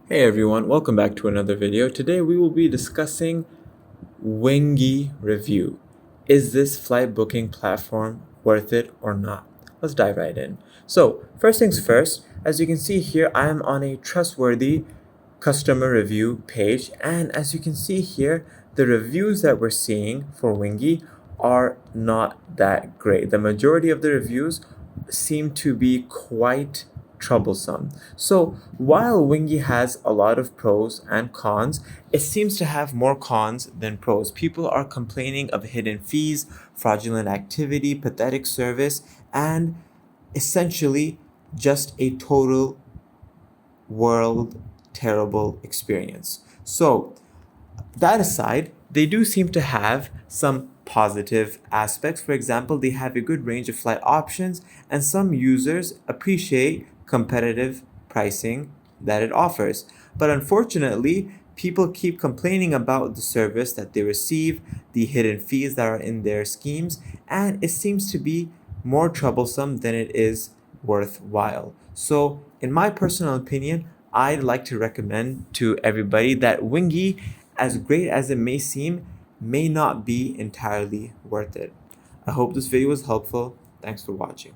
Hey everyone, welcome back to another video. Today we will be discussing Wingie review. Is this flight booking platform worth it or not? Let's dive right in. So, first things first, as you can see here, I am on a trustworthy customer review page, and as you can see here, the reviews that we're seeing for Wingie are not that great. The majority of the reviews seem to be quite troublesome. So while Wingie has a lot of pros and cons, it seems to have more cons than pros. People are complaining of hidden fees, fraudulent activity, pathetic service, and essentially just a total world terrible experience. So that aside, they do seem to have some positive aspects. For example, they have a good range of flight options, and some users appreciate competitive pricing that it offers. But unfortunately, people keep complaining about the service that they receive, the hidden fees that are in their schemes, and it seems to be more troublesome than it is worthwhile. So, in my personal opinion, I'd like to recommend to everybody that Wingie, as great as it may seem, may not be entirely worth it. I hope this video was helpful. Thanks for watching.